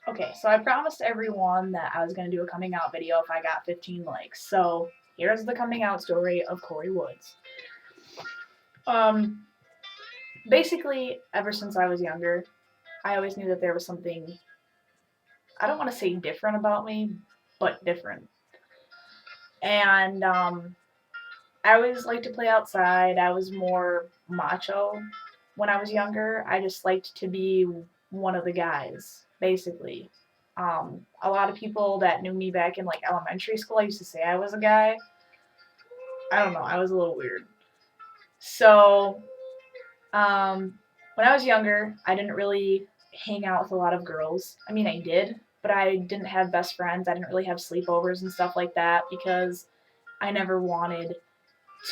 Okay, so I promised everyone that I was going to do a coming out video if I got 15 likes. So here's the coming out story of Corey Woods. Um, Basically, ever since I was younger, I always knew that there was something, I don't want to say different about me, but different. And I always liked to play outside. I was more macho when I was younger. I just liked to be one of the guys, basically. A lot of people that knew me back in like elementary school, I used to say I was a guy. I don't know, I was a little weird. So, when I was younger, I didn't really hang out with a lot of girls. I mean, I did, but I didn't have best friends. I didn't really have sleepovers and stuff like that because I never wanted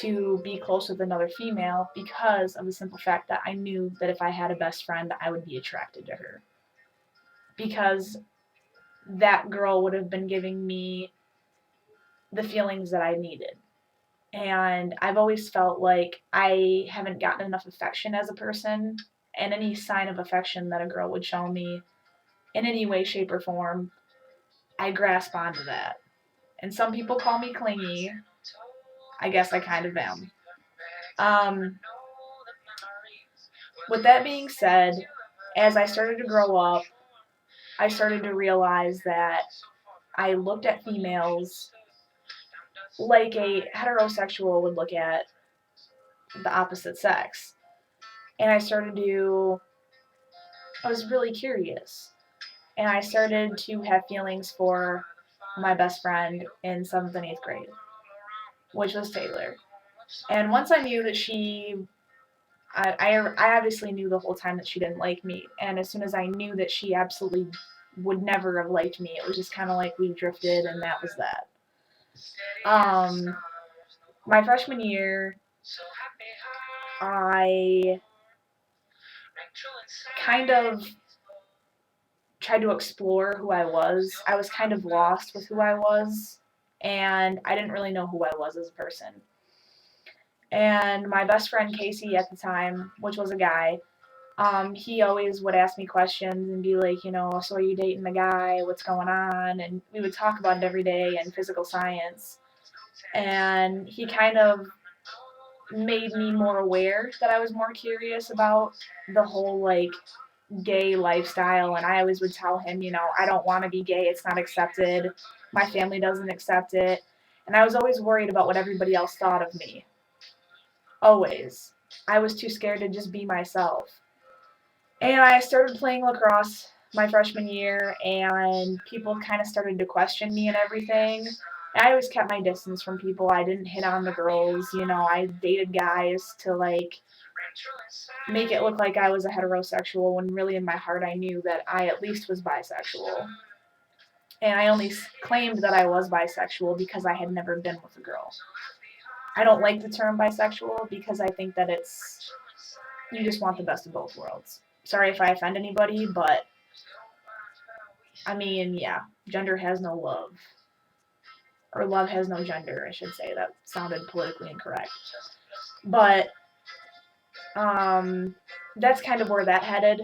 to be close with another female because of the simple fact that I knew that if I had a best friend, I would be attracted to her. Because that girl would have been giving me the feelings that I needed. And I've always felt like I haven't gotten enough affection as a person, and any sign of affection that a girl would show me in any way, shape, or form, I grasp onto that. And some people call me clingy. I guess I kind of am. Um, with that being said, as I started to grow up, I started to realize that I looked at females like a heterosexual would look at the opposite sex. And I was really curious. And I started to have feelings for my best friend in 7th and 8th grade, which was Taylor. And once I knew that I obviously knew the whole time that she didn't like me. And as soon as I knew that she absolutely would never have liked me, it was just kind of like we drifted, and that was that. Um, my freshman year, I kind of tried to explore who I was. I was kind of lost with who I was, and I didn't really know who I was as a person. And my best friend Casey at the time, which was a guy, he always would ask me questions and be like, so are you dating the guy? What's going on? And we would talk about it every day in physical science. And he kind of made me more aware that I was more curious about the whole like gay lifestyle. And I always would tell him, I don't want to be gay. It's not accepted. My family doesn't accept it. And I was always worried about what everybody else thought of me. Always. I was too scared to just be myself. And I started playing lacrosse my freshman year, and people kind of started to question me and everything. I always kept my distance from people. I didn't hit on the girls. I dated guys to like make it look like I was a heterosexual when really in my heart I knew that I at least was bisexual. And I only claimed that I was bisexual because I had never been with a girl. I don't like the term bisexual because I think that you just want the best of both worlds. Sorry if I offend anybody, but I mean, yeah, gender has no love. Or love has no gender, I should say. That sounded politically incorrect. But um, that's kind of where that headed.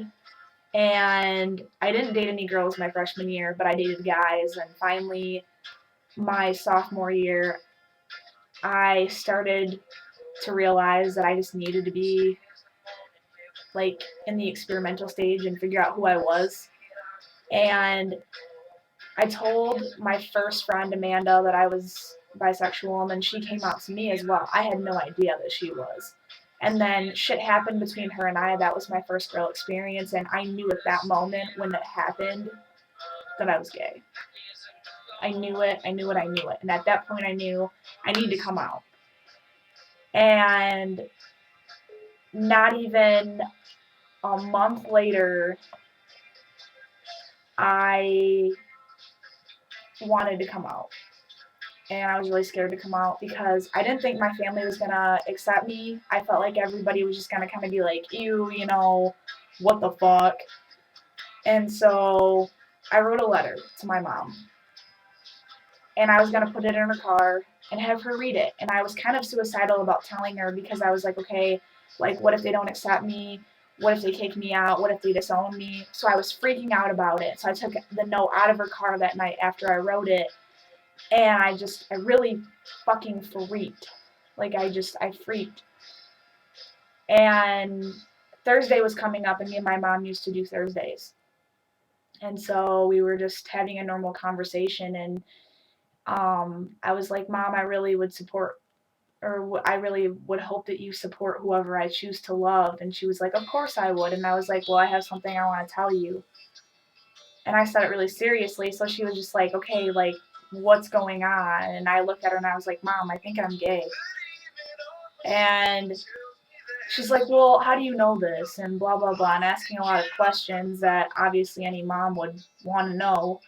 And I didn't date any girls my freshman year, but I dated guys. And finally, my sophomore year, I started to realize that I just needed to be like in the experimental stage and figure out who I was. And I told my first friend Amanda that I was bisexual, and then she came out to me as well. I had no idea that she was. And then shit happened between her and I. That was my first girl experience, and I knew at that moment when it happened that I was gay. I knew it, I knew it, I knew it. And at that point, I knew I need to come out. And not even a month later, I wanted to come out. And I was really scared to come out because I didn't think my family was gonna accept me. I felt like everybody was just gonna kind of be like, ew, what the fuck. And so I wrote a letter to my mom, and I was gonna put it in her car and have her read it. And I was kind of suicidal about telling her because I was like, okay, like what if they don't accept me? What if they kick me out? What if they disown me? So I was freaking out about it. So I took the note out of her car that night after I wrote it, and I really fucking freaked. Like, I freaked. And Thursday was coming up, and me and my mom used to do Thursdays. And so we were just having a normal conversation, and I was like, Mom, I really would support, or I really would hope that you support whoever I choose to love. And she was like, Of course I would. And I was like, Well, I have something I want to tell you. And I said it really seriously. So she was just like, Okay, like, what's going on? And I looked at her and I was like, Mom, I think I'm gay. And she's like, Well, how do you know this? And blah, blah, blah. And asking a lot of questions that obviously any mom would want to know.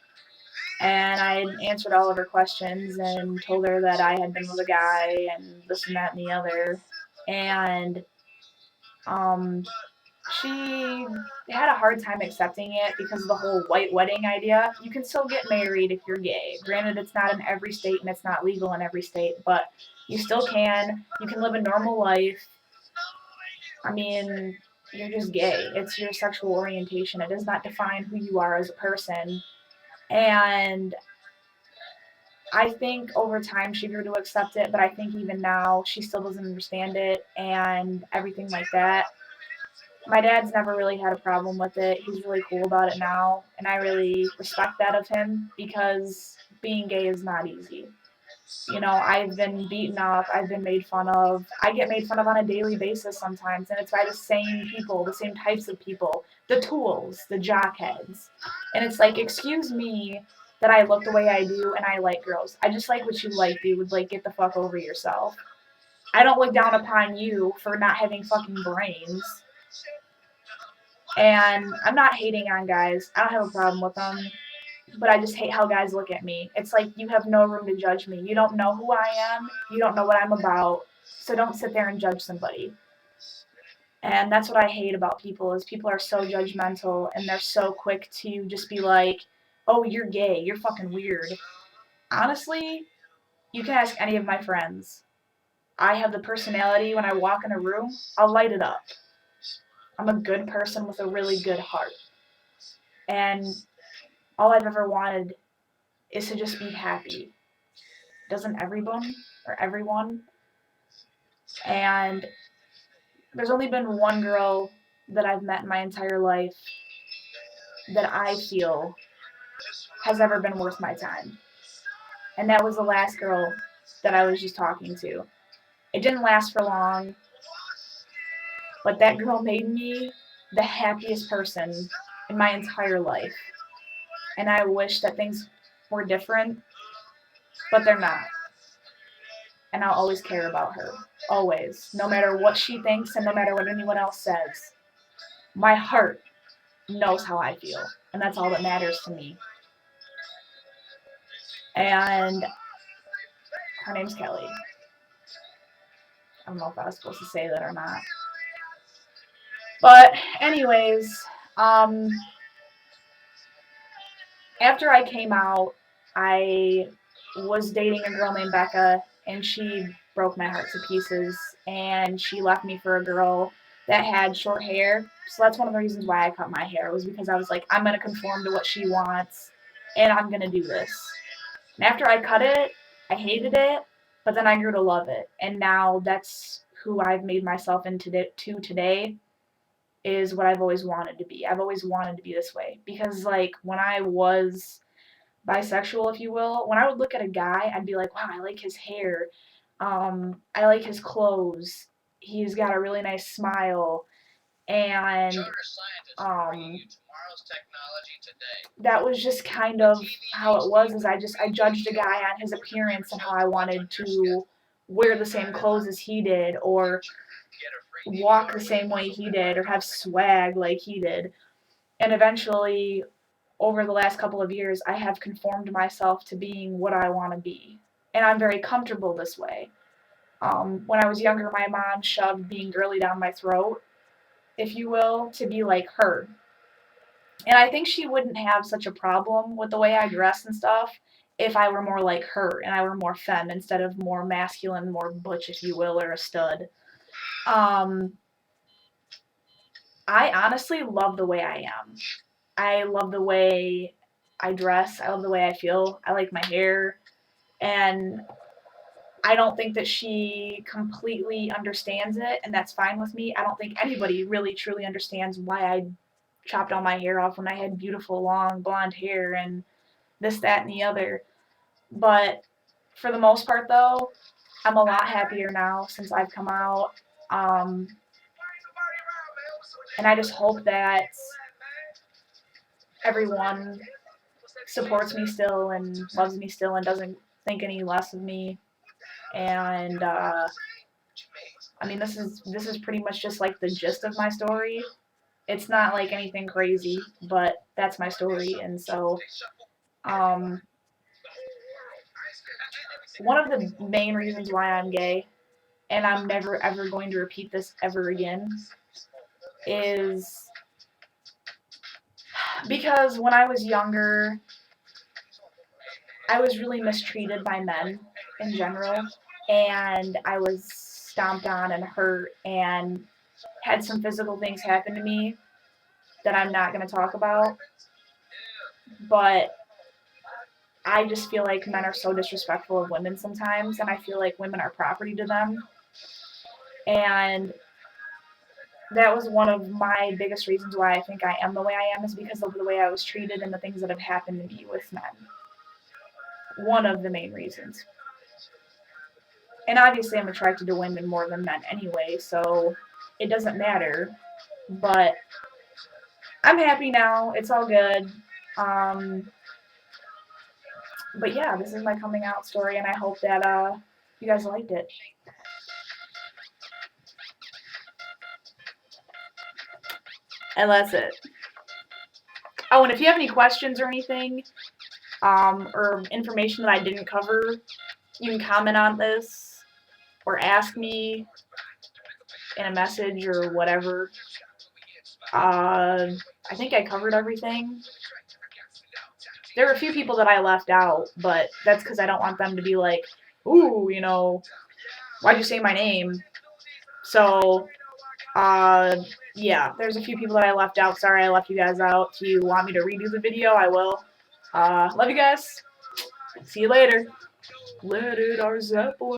And I answered all of her questions and told her that I had been with a guy and this and that and the other. And um, she had a hard time accepting it because of the whole white wedding idea. You can still get married if you're gay. Granted, it's not in every state and it's not legal in every state, but you still can. You can live a normal life. I mean, you're just gay. It's your sexual orientation. It does not define who you are as a person. And I think over time she grew to accept it, but I think even now she still doesn't understand it and everything like that. My dad's never really had a problem with it. He's really cool about it now, and I really respect that of him because being gay is not easy. You know, I've been beaten up, I've been made fun of. I get made fun of on a daily basis sometimes, and it's by the same people, the same types of people, the tools, the jockheads. And it's like, excuse me that I look the way I do and I like girls. I just like what you like, dude. Like, get the fuck over yourself. I don't look down upon you for not having fucking brains. And I'm not hating on guys. I don't have a problem with them. But I just hate how guys look at me. It's like you have no room to judge me. You don't know who I am. You don't know what I'm about. So don't sit there and judge somebody. And that's what I hate about people is people are so judgmental and they're so quick to just be like, "Oh, you're gay. You're fucking weird." Honestly, you can ask any of my friends. I have the personality when I walk in a room, I'll light it up. I'm a good person with a really good heart. And all I've ever wanted is to just be happy. Doesn't everyone or everyone? And there's only been one girl that I've met in my entire life that I feel has ever been worth my time. And that was the last girl that I was just talking to. It didn't last for long, but that girl made me the happiest person in my entire life. And I wish that things were different, but they're not. And I'll always care about her. Always. No matter what she thinks and no matter what anyone else says. My heart knows how I feel. And that's all that matters to me. And her name's Kelly. I don't know if I was supposed to say that or not. But anyways, after I came out, I was dating a girl named Becca, and she broke my heart to pieces. And she left me for a girl that had short hair. So that's one of the reasons why I cut my hair, was because I was like, I'm gonna conform to what she wants, and I'm gonna do this. And after I cut it, I hated it, but then I grew to love it. And now that's who I've made myself into today, is what I've always wanted to be. I've always wanted to be this way. Because, like, when I was bisexual, if you will, when I would look at a guy, I'd be like, wow, I like his hair. I like his clothes. He's got a really nice smile. And that was just kind of how it was. Is I judged a guy on his appearance and how I wanted to wear the same clothes as he did, or walk the same way he did, or have swag like he did. And eventually, over the last couple of years, I have conformed myself to being what I want to be. And I'm very comfortable this way. When I was younger, my mom shoved being girly down my throat, if you will, to be like her. And I think she wouldn't have such a problem with the way I dress and stuff if I were more like her and I were more femme instead of more masculine, more butch, if you will, or a stud. Um, I honestly love the way I am. I love the way I dress. I love the way I feel. I like my hair. And I don't think that she completely understands it, and that's fine with me. I don't think anybody really truly understands why I chopped all my hair off when I had beautiful long blonde hair and this, that, and the other. But for the most part, though, I'm a lot happier now since I've come out. Um, and I just hope that everyone supports me still and loves me still and doesn't think any less of me. And I mean, this is pretty much just like the gist of my story. It's not like anything crazy, but that's my story. And so, um, one of the main reasons why I'm gay, and I'm never ever going to repeat this ever again, is because when I was younger, I was really mistreated by men in general, and I was stomped on and hurt and had some physical things happen to me that I'm not going to talk about. But I just feel like men are so disrespectful of women sometimes, and I feel like women are property to them. And that was one of my biggest reasons why I think I am the way I am, is because of the way I was treated and the things that have happened to me with men. One of the main reasons. And obviously, I'm attracted to women more than men anyway, so it doesn't matter. But I'm happy now. It's all good. Um, but yeah, this is my coming out story, and I hope that you guys liked it. And that's it. Oh, and if you have any questions or anything, or information that I didn't cover, you can comment on this or ask me in a message or whatever. I think I covered everything. There were a few people that I left out, but that's because I don't want them to be like, ooh, why'd you say my name? So, yeah, there's a few people that I left out. Sorry I left you guys out. If you want me to redo the video, I will. Love you guys. See you later. Let it our Zeppelin.